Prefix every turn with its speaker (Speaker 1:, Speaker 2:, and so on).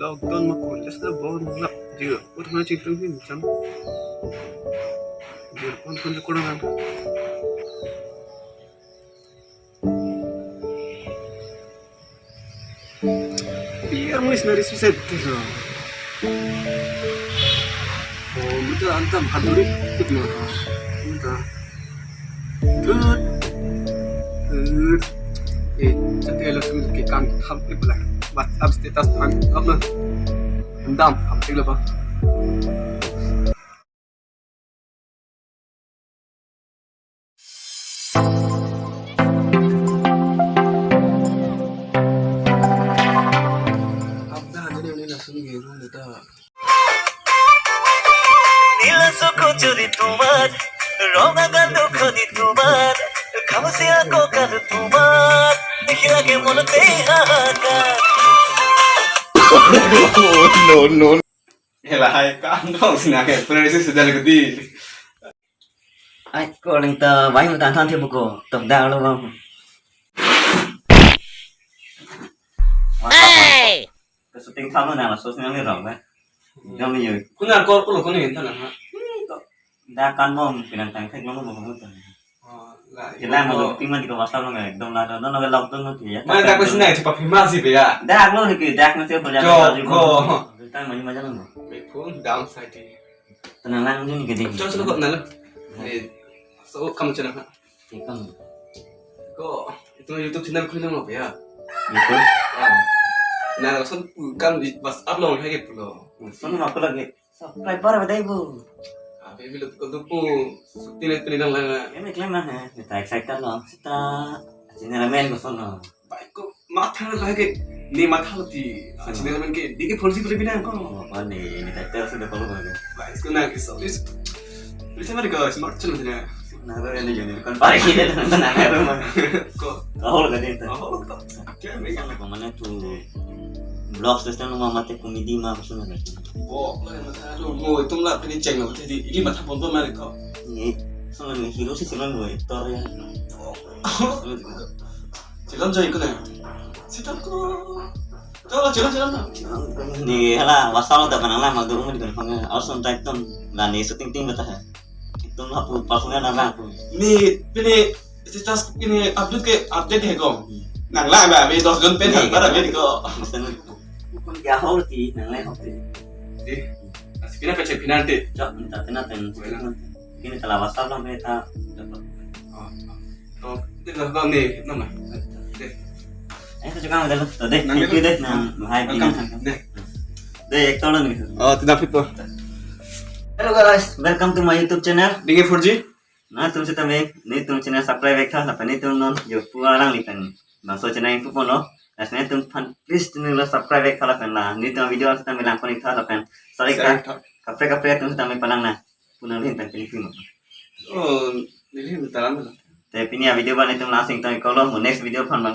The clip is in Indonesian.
Speaker 1: lockdown mà còn rất là bon ngập giữa bất ngờ chỉ tương phim chấm giữa con cũng đang biar mulai dari susah itu oh itu antam haduri itu entah good cantik lo semua ke kan hampir pula WhatsApp status kan upload endam hampir lo pak abda jadi ini langsung gitu kita
Speaker 2: নীল চকু যদি তোমার রঙা গাল দুঃখনি তোমার খামসিয়া কোকাল তোমার দেখি লাগে মনতে হাহাকার
Speaker 3: no, no. Hela hai kan dong sina ke pernah sih sudah gede.
Speaker 2: ai cô linh tờ váy một tàn thân thêm một cổ tổng đạo luôn không cái số tinh thắng nào là số sinh viên rộng đấy do bây giờ
Speaker 1: 그날 걸로 거는 괜찮아
Speaker 2: đa con mồm thì làm thành khách nó một không được thì làm một lúc tim mình có vào sau nó này đông là nó cái lòng tương nó thì
Speaker 3: Mana tak kesini aja Pak Bima sih be ya.
Speaker 2: đa luôn thì đa nó chưa bao giờ ta mà cho nó
Speaker 1: pun downside
Speaker 2: tenang lang ini gede
Speaker 1: coba coba kok nala so kamu channel kan
Speaker 2: thì con
Speaker 1: kok itu YouTube channel kuliner apa ya
Speaker 2: itu
Speaker 1: nah son kan di WhatsApp lo kayak gitu lo
Speaker 2: sono aku lagi subscriber apa deh bu
Speaker 1: apa bilang tuh pu tindak lah
Speaker 2: ini klaim lah kita excited loh kita sini ramen ke sono
Speaker 1: baik kok mata lagi nih mata lebih sini ramen ke dikit polisi boleh bilang kok
Speaker 2: apa nih ini teteh sudah kalau mana
Speaker 1: baik kok nggak bisa bisa mereka smart channel sini
Speaker 2: nah itu yang jadi kan paling kita tenang ya rumah
Speaker 1: kok
Speaker 2: kau lagi itu
Speaker 1: oh kok
Speaker 2: yang kemana tuh blog system rumah mati komedi mah kesana kan
Speaker 1: oh lu mau itu lah pilih channel jadi ini mata pun mereka
Speaker 2: ini sono nih hero sih cuman gue itu ya
Speaker 1: jalan jauh ikut ya siapa kok jalan
Speaker 2: di lah wasal udah kenal lah mager rumah di kantornya harus nonton itu lah nih syuting tim betah itu lah pasnya nambah aku
Speaker 1: nih pilih status ini update ya kok nang lah mbak ini dos jon pen barang ini kok
Speaker 2: misalnya bukan jauh sih nang lain oke
Speaker 1: di asiknya pecah penalti
Speaker 2: cok minta tenaten ini telah wasal lah mereka dapat
Speaker 1: oh itu kok nih nama
Speaker 2: itu juga udah tuh deh thank you deh nah hai deh tolong nih
Speaker 1: oh tidak itu
Speaker 2: hello guys welcome to my YouTube channel
Speaker 1: Dinge 4G
Speaker 2: nah तुमसे तमे नहीं तुम channel subscribe एक था अपने तुम नॉन जो पूरा रंग लिखन ना सोच नहीं तुम बोलो ऐसे तुम फन प्लीज चैनल सब्सक्राइब एक था पहला नहीं तुम वीडियो से तमे लांको नहीं था अपन सॉरी का कपड़े कपड़े तुम तमे पलंग ना पुनः नहीं तक फिल्म
Speaker 1: oh ini bentar
Speaker 2: ते पिनिया वीडियो बने तुम लास्ट तमे कॉलो नेक्स्ट वीडियो फन